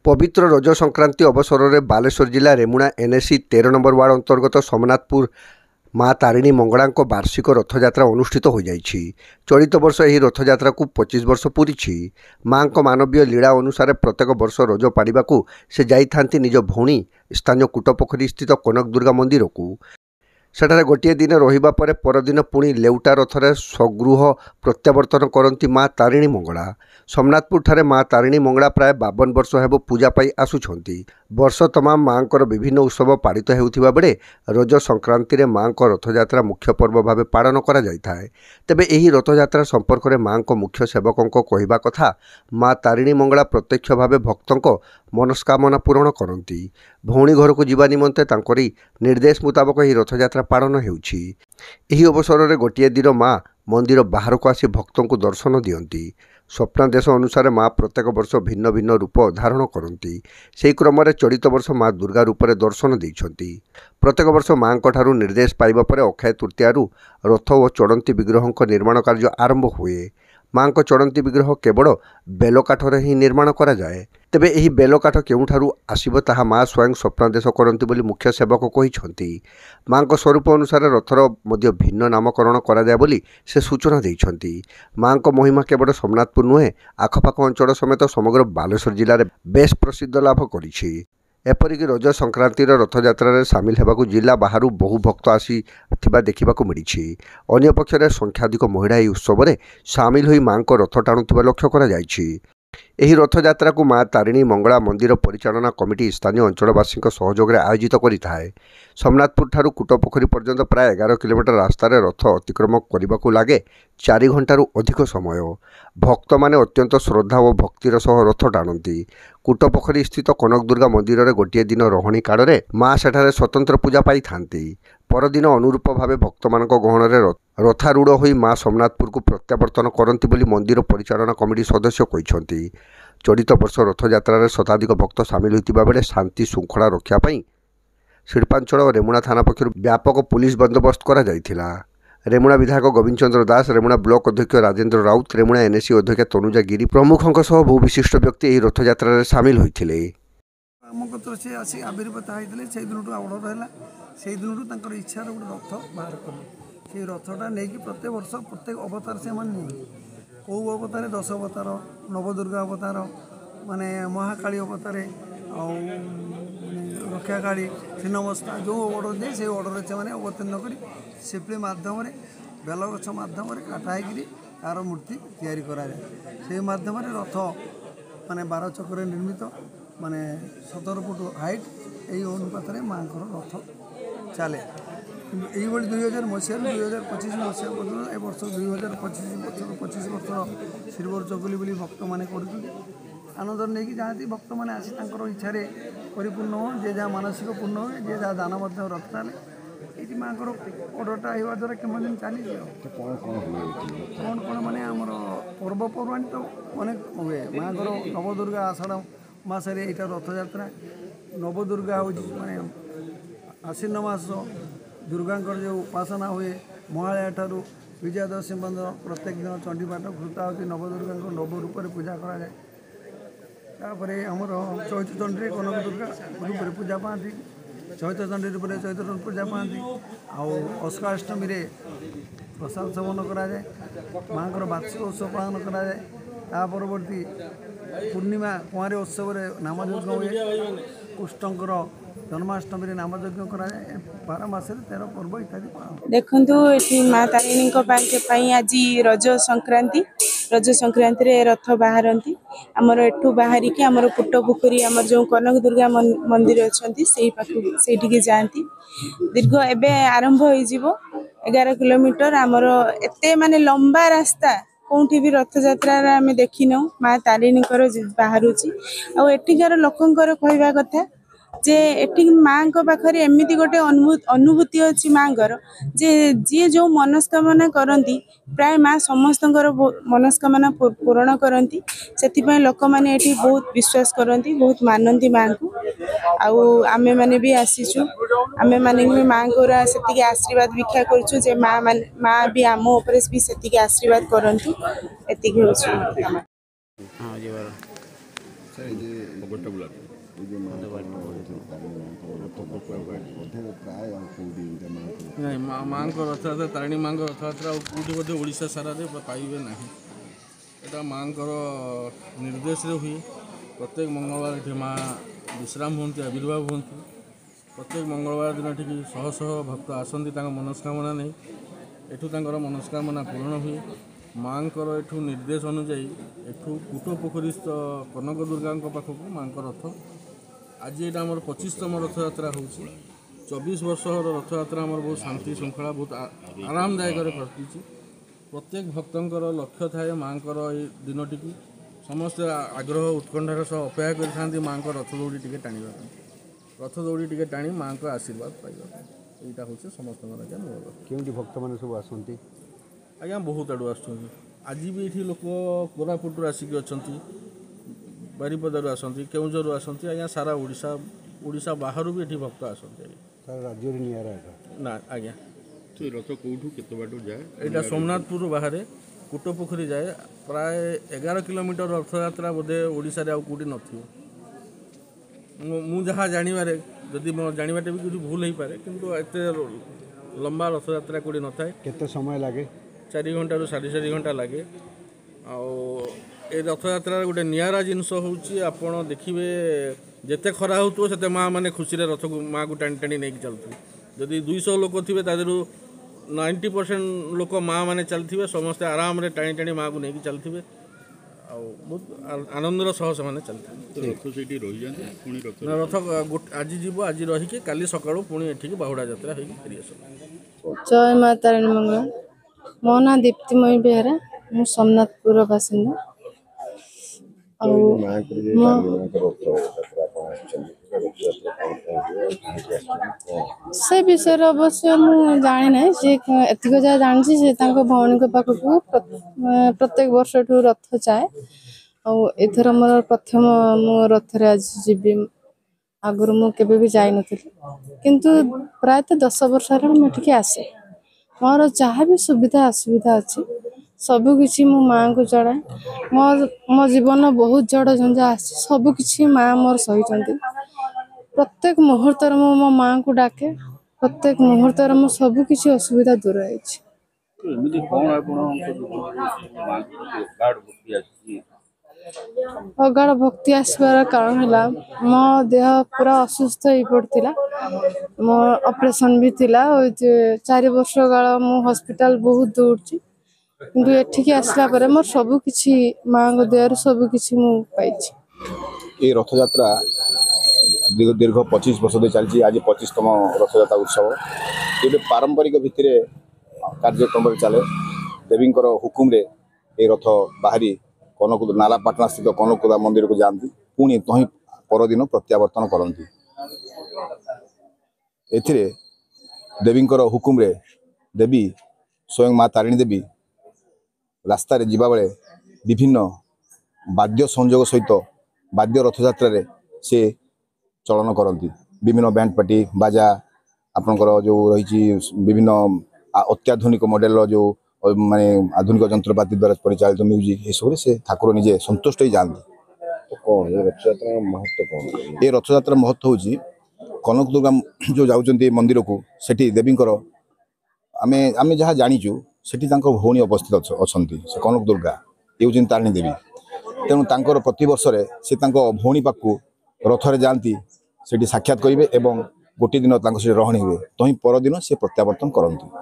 पवित्र रज संक्रांति अवसर में बालेश्वर जिला रेमुणा एनएसी 13 नंबर वार्ड अंतर्गत सोमनाथपुर माँ तारिणी मंगला वार्षिक रथयात्रा अनुष्ठित हो जाइछि। चलित वर्ष यह रथयात्रा को 25 वर्ष पूरी। माँ मानवीय लीला अनुसार प्रत्येक वर्ष रज पाड़ा से जाइथांती निज भौणी स्थानीय कुटपोखरी स्थित कनक दुर्गा मंदिर को। सेठारे गोटे दिन रहिबा परे परदिन पुणी लेउटा रथरे स्वगृह प्रत्यावर्तन करती माँ तारिणी मंगला। सोमनाथपुर ठारे माँ तारिणी मंगला प्राय 52 वर्ष हेब पूजा पाई आसुछंती। वर्ष तमाम माँ विभिन्न उत्सव पालित हेउथिबा बेले रज संक्रांति रे माँ रथयात्रा मुख्य पर्व भाव पालन करा जायथाय। तेबे एही रथयात्रा संपर्क में माँ मुख्य सेवकों कहवा कथा माँ तारिणी मंगला प्रत्यक्ष भाव भक्तों मनस्कामना पूरण करती। भौणी घर को जीवा निमंते तांकरी निर्देश मुताबक यह रथयात्रा पालन हेउछि। एही अवसर में गोटे दिन माँ मंदिर बाहर को आसी भक्तों को दर्शन दियंती। स्वप्नादेश अनुसार माँ प्रत्येक वर्ष भिन्न भिन्न रूप धारण करती। से क्रम में चलित वर्ष माँ दुर्गा रूप में दर्शन देइछंती। प्रत्येक वर्ष माँ ठारू निर्देश पाइबा परे अक्षय तृतीयारू रथ और चढ़ंती विग्रह निर्माण कार्य आरंभ हुए। माँ चढ़ंती विग्रह केवल बेलकाठरे ही निर्माण करा जाए। तेबे एही बेलकाठ केउठारू आसीबो ताहा माँ स्वयं स्वप्नादेश करती बोली मुख्य सेवक कहिछंती। माँ स्वरूप अनुसार रथर मध्य भिन्न नामकरण करा जाए बोली से सूचना देइछंती। माँ महिमा केवल सोमनाथपुर नुहे आखपाख अंचल समेत समग्र बालेश्वर जिले में बेस प्रसिद्ध लाभ करिछि। एपरिक रज संक्रांतिर रथयात्रा सामिल होगा जिला बाहर बहु भक्त आसी देखा मिली। अन्य पक्षरे संख्याधिक महिला यह उत्सव में सामिल हो माँ रथ टाणुवा लक्ष्य करा जायछि। एही रथयात्रा को माँ तारिणी मंगला मंदिर परिचालना कमिटी स्थानीय अंचलवासी सहयोग में आयोजित करिथाए। सोमनाथपुर ठारू कुटपोखरी पर्यंत प्राय 11 किलोमीटर रास्तार रथ अतिक्रम करने लगे 4 घंटारू अधिक समय। भक्त माने अत्यंत श्रद्धा और भक्तिर सह रथ टाणती। कुटपोखरी स्थित कनक दुर्गा मंदिर में गोटे दिन रहणी काल में माँ सेठारे स्वतंत्र पूजा पाई थांती। परदिन अनुरूप भाव भक्त मान गहन रथारूढ़ हो माँ सोमनाथपुर को प्रत्यावर्तन करती बोली मंदिर परिचालना कमिटी सदस्य कहते। चलित वर्ष रथयात्रा शताधिक भक्त सामिल होता बेले शांति श्रृंखला रक्षापी शिल्पांचल और रेमुणा थाना पक्षर व्यापक पुलिस बंदोबस्त करा जायथिला। रेमुणा विधायक गोविंद चंद्र दास, रेमुणा ब्लॉक अध्यक्ष राजेंद्र राउत, रेमुणा एनएसी अध्यक्ष तनुजा गिरी प्रमुखों सह बहु विशिष्ट व्यक्ति यह रथयात्रा सामिल होते। इच्छार गोटे रथ बाहर कले से रथटा नहीं प्रत्येक वर्ष प्रत्येक अवतार से कौ अवतार 10 अवतार नवदुर्गा अवतार माने महाकाली अवतार रक्षाकाली छिन्नमस्ता जो अर्डर दिए से अर्डर से अवतीर्ण कर सिप्ली मध्यम बेलगछ मध्यम काटा तार मूर्ति तैयारी कराए से मध्यम रथ माने 12 चक्र निर्मित माने 17 फुट हाइट यही अनुपात माँ रथ चले। यही 2000 मसीह 2025 मसीहा पर्यटन ए वर्ष 2025 वर्ष सिल्वर चकुली बोली भक्त मैंने कर आनंद नहीं जाती। भक्त मैंने आसी इच्छा परिपूर्ण हो जे जहाँ मानसिक पूर्ण हुए जे जहाँ दान रथ चले ये माँ अर्डरटा होगा द्वारा कम दिन चली कौन कौन माने आमर पर्वपर्वाणी तो अनेक हुए माँ नवदुर्गा आषाढ़ मसरे यहाँ रथयात्रा नवदुर्गा हूँ माने आश्विन मास दुर्गा जो उपासना हुए महालया ठारू विजयादशमी बंद प्रत्येक दिन चंडीपाठ घृतावती नवदुर्गा नव रूप से पूजा कराए। आमर चैत चंडी कनक दुर्गा रूप से पूजा पाती। चैत चंडी रूप से चैत पूजा पाती। अस्काष्टमी प्रसाद सेवन कराए। माँ वार्षिक उत्सव पालन कराए। परवर्ती पूर्णिमा कुआरी उत्सव नामयज्ञ हुए। कृष्णकर जन्माष्टमी नामयज्ञ कराए। 12 मास 13 पर्व इत्यादि देखु ये माँ तारिणी आज रज संक्रांति रथ बाहरती आमर एठू बाहरिकी आमर कुटपोखरी आमर जो कनक दुर्गा मंदिर अच्छा से जाती। दीर्घ एवं आरंभ हो 11 किलोमीटर आमर एत माने लंबा रास्ता कौटी भी रथ यात्रा आम देखिनु। माँ तारिणी बाहर आठिकार लोकंर कहवा कथा जे एठी माँ पाखरे एमती गोटे अनुभूति अच्छी माँ जे जी जो मनस्कामना करती प्राय माँ समस्त मनस्कामना पूरण करती। से लोक मैंने ये बहुत विश्वास करती बहुत मानती माँ को। आमे माने भी आसीचु आमे माने भी माँ को से आशीर्वाद भिक्षा करूँ जे माँ भी आम उपर भी से आशीर्वाद करती। ମକରଟା ବୁଲାନ୍ତି। ନାଇଁ ମାଆଙ୍କ ରଥଯାତ୍ରା ତାରିଣୀ ମାଆଙ୍କ ରଥଯାତ୍ରା ଆଉ କେଉଁଠି ବୋଧେ ଓଡ଼ିଶା ସାରାରେ ପାଇବେ ନାହିଁ। ଏଇଟା ମାଆଙ୍କର ନିର୍ଦ୍ଦେଶରେ ହୁଏ। ପ୍ରତ୍ୟେକ ମଙ୍ଗଳବାର ଏଠି ମାଆ ବିଶ୍ରାମ ହୁଅନ୍ତି, ଆବିର୍ଭାବ ହୁଅନ୍ତି। ପ୍ରତ୍ୟେକ ମଙ୍ଗଳବାର ଦିନ ଏଠିକି ଶହ ଶହ ଭକ୍ତ ଆସନ୍ତି ତାଙ୍କ ମନସ୍କାମନା ନେଇ। ଏଠୁ ତାଙ୍କର ମନସ୍କାମନା ପୂରଣ ହୁଏ। ମାଆଙ୍କର ଏଠୁ ନିର୍ଦ୍ଦେଶ ଅନୁଯାୟୀ ଏଠୁ କୁଟ ପୋଖରୀସ୍ଥ କନକ ଦୁର୍ଗାଙ୍କ ପାଖକୁ ମାଆଙ୍କ ରଥ। ଆଜି ଏଇଟା ଆମର 25ତମ ରଥଯାତ୍ରା ହେଉଛି। 24 ବର୍ଷର ରଥଯାତ୍ରା ଆମର ବହୁତ ଶାନ୍ତି ଶୃଙ୍ଖଳା ବହୁତ ଆରାମଦାୟକରେ କଟିଛି। ପ୍ରତ୍ୟେକ ଭକ୍ତଙ୍କର ଲକ୍ଷ୍ୟ ଥାଏ ମାଆଙ୍କର ଏଇ ଦିନଟିକୁ ସମସ୍ତେ ଆଗ୍ରହ ଉତ୍କଣ୍ଠାର ସହ ଅପେକ୍ଷା କରିଥାନ୍ତି ମାଆଙ୍କ ରଥ ଦୌଡ଼ି ଟିକେ ଟାଣିବା ପାଇଁ। ରଥ ଦୌଡ଼ି ଟିକେ ଟାଣି ମାଆଙ୍କ ଆଶୀର୍ବାଦ ପାଇବା ପାଇଁ ଏଇଟା ହେଉଛି ସମସ୍ତଙ୍କର ଆଜ୍ଞା ମୂଳ ଲକ୍ଷ୍ୟ। କେଉଁଠି ଭକ୍ତମାନେ ସବୁ ଆସନ୍ତି? ଆଜ୍ଞା ବହୁତ ଆଡ଼ୁ ଆସୁଛନ୍ତି। ଆଜି ବି ଏଠି ଲୋକ କୋରାପୁଟରୁ ଆସିକି ଅଛନ୍ତି, ବାରିପଦାରୁ ଆସନ୍ତି, କେଉଁଝରରୁ ଆସନ୍ତି। ଆଜ୍ଞା ସାରା ଓଡ଼ିଶା ବାହାରୁ ବି ଏଠି ଭକ୍ତ ଆସନ୍ତି। ଆଜ୍ଞା ସାରା ରାଜ୍ୟରେ ନିଆରା ନା ଆଜ୍ଞା ରଥ କେଉଁଠୁ କେତେ ବାଟ ଯାଏ? ଏଇଟା ସୋମନାଥପୁର ବାହାରେ କୁଟ ପୋଖରୀ ଯାଏ। ପ୍ରାୟ 11 କିଲୋମିଟର ରଥଯାତ୍ରା ବୋଧେ ଓଡ଼ିଶାରେ ଆଉ କେଉଁଠି ନଥିବ। ମୁଁ ଯାହା ଜାଣିବାରେ, ଯଦି ମୋ ଜାଣିବାଟା ବି କିଛି ଭୁଲ ହେଇପାରେ, କିନ୍ତୁ ଏତେ ଲମ୍ବା ରଥଯାତ୍ରା କେଉଁଠି ନଥାଏ। କେତେ ସମୟ ଲାଗେ? 4 ଘଣ୍ଟାରୁ 4.5 ଘଣ୍ଟା ଲାଗେ। ଆଉ ଏ ରଥଯାତ୍ରାର ଗୋଟେ ନିଆରା ଜିନିଷ ହେଉଛି ଆପଣ ଦେଖିବେ ଯେତେ ଖରା ହେଉଥିବ ସେତେ ମାଆ ମାନେ ଖୁସିରେ ରଥକୁ ମାଆକୁ ଟାଣି ଟାଣି ନେଇକି ଚାଲୁଥିବେ। ଯଦି 200 ଲୋକ ଥିବେ ତା ଦେହରୁ 90% ଲୋକ ମାଆ ମାନେ ଚାଲିଥିବେ, ସମସ୍ତେ ଆରାମରେ ଟାଣି ଟାଣି ମାଆକୁ ନେଇକି ଚାଲିଥିବେ। ଆଉ ବହୁତ ଆନନ୍ଦର ସହ ସେମାନେ ଚାଲିଥିବେ। ରଥ ସେଇଠି ରହିଯାନ୍ତି ପୁଣି ରଥ ଆଜି ଯିବ, ଆଜି ରହିକି କାଲି ସକାଳୁ ପୁଣି ଏଠିକି ବାହୁଡ଼ା ଯାତ୍ରା ହେଇକି ଫେରି ଆସିବ। ଜୟ ମା ତାରିଣୀ ମଙ୍ଗଳା। ମୋ ନାଁ ଦୀପ୍ତିମୟୀ ବେହେରା, ମୁଁ ସୋମନାଥପୁର ବାସିନ୍ଦା। ଆଉ ସେ ବିଷୟରେ ଅବଶ୍ୟ ମୁଁ ଜାଣିନାହିଁ। ସେ ଏତିକି ଯାହା ଜାଣିଛି ସେ ତାଙ୍କ ଭଉଣୀଙ୍କ ପାଖକୁ ପ୍ରତ୍ୟେକ ବର୍ଷଠୁ ରଥ ଯାଏ। ଆଉ ଏଥର ମୋର ପ୍ରଥମ ମୁଁ ରଥରେ ଆଜି ଯିବି। ଆଗରୁ ମୁଁ କେବେ ବି ଯାଇନଥିଲି, କିନ୍ତୁ ପ୍ରାୟତଃ 10 ବର୍ଷ ହେଲାଣି ମୁଁ ଏଠିକି ଆସେ। ମୋର ଯାହା ବି ସୁବିଧା ଅସୁବିଧା ଅଛି ସବୁକିଛି ମୁଁ ମାଆଙ୍କୁ ଜଣାଏ। ମୋ ଜୀବନ ବହୁତ ଝଡ଼ ଝଞ୍ଜା ଆସିଛି, ସବୁକିଛି ମାଆ ମୋର ସହିଛନ୍ତି। ପ୍ରତ୍ୟେକ ମୁହୂର୍ତ୍ତରେ ମୁଁ ମୋ ମାଆଙ୍କୁ ଡାକେ। ପ୍ରତ୍ୟେକ ମୁହୂର୍ତ୍ତରେ ମୁଁ ସବୁକିଛି ଅସୁବିଧା ଦୂର ହେଇଛି। ଏମିତି କ'ଣ ଆପଣଙ୍କ ଆସିଛି? ଅଗାଢ଼ ଭକ୍ତି ଆସିବାର କାରଣ ହେଲା ମୋ ଦେହ ପୁରା ଅସୁସ୍ଥ ହେଇପଡ଼ିଥିଲା। ମୋ ଅପରେସନ୍ ବି ଥିଲା। 4 ବର୍ଷ କାଳ ମୁଁ ହସ୍ପିଟାଲ ବହୁତ ଦୌଡ଼ିଛି, କିନ୍ତୁ ଏଠିକି ଆସିଲା ପରେ ମୋର ସବୁକିଛି ମାଆଙ୍କ ଦୟାରୁ ସବୁକିଛି ମୁଁ ପାଇଛି। এই রথযাত্রা দীর্ঘ 25 বর্ষ ধরে চালছি। আজ 25তম রথযাত্রা উৎসব। এটি পারম্পরিক ভিত্তিরে কার্যক্রম চালে। দেবীঙ্কর হুকুমরে এই রথ বাহারি কনকুদ নালাপাটনা স্থিত কনকুদা মন্দিরକୁ ଯାଆନ୍ତି, ପୁଣି ତହିଁ ପରଦିନ ପ୍ରତ୍ୟାବର୍ତ୍ତନ କରନ୍ତି। ଏଥିରେ ଦେବୀଙ୍କର ହୁକୁମରେ ଦେବୀ ସ୍ୱୟଂ ମା ତାରିଣୀ ଦେବୀ ରାସ୍ତାରେ ଯିବାବେଳେ ବିଭିନ୍ନ ବାଦ୍ୟ ସଂଯୋଗ ସହିତ ବାଦ୍ୟ ରଥଯାତ୍ରାରେ ସେ ଚଳନ କରନ୍ତି। ବିଭିନ୍ନ ବ୍ୟାଣ୍ଡ ପାର୍ଟି ବାଜା, ଆପଣଙ୍କର ଯେଉଁ ରହିଛି ବିଭିନ୍ନ ଅତ୍ୟାଧୁନିକ ମଡେଲର ଯେଉଁ ମାନେ ଆଧୁନିକ ଯନ୍ତ୍ରପାତି ଦ୍ୱାରା ପରିଚାଳିତ ମ୍ୟୁଜିକ୍, ଏସବୁରେ ସେ ଠାକୁର ନିଜେ ସନ୍ତୁଷ୍ଟ ହୋଇ ଯାଆନ୍ତି। ରଥଯାତ୍ରାର ମହତ୍ଵ କ'ଣ? ଏ ରଥଯାତ୍ରାର ମହତ୍ଵ ହେଉଛି କନକ ଦୁର୍ଗା ଯେଉଁ ଯାଉଛନ୍ତି ମନ୍ଦିରକୁ, ସେଠି ଦେବୀଙ୍କର ଆମେ ଯାହା ଜାଣିଛୁ ସେଠି ତାଙ୍କ ଭଉଣୀ ଉପସ୍ଥିତ ଅଛନ୍ତି। ସେ କନକ ଦୁର୍ଗା ହେଉଛନ୍ତି ତାରିଣୀ ଦେବୀ। ତେଣୁ ତାଙ୍କର ପ୍ରତିବର୍ଷରେ ସେ ତାଙ୍କ ଭଉଣୀ ପାଖକୁ ରଥରେ ଯାଆନ୍ତି, ସେଠି ସାକ୍ଷାତ କରିବେ ଏବଂ ଗୋଟିଏ ଦିନ ତାଙ୍କ ସେଠି ରହଣି ହୁଏ। ତହିଁ ପରଦିନ ସେ ପ୍ରତ୍ୟାବର୍ତ୍ତନ କରନ୍ତି।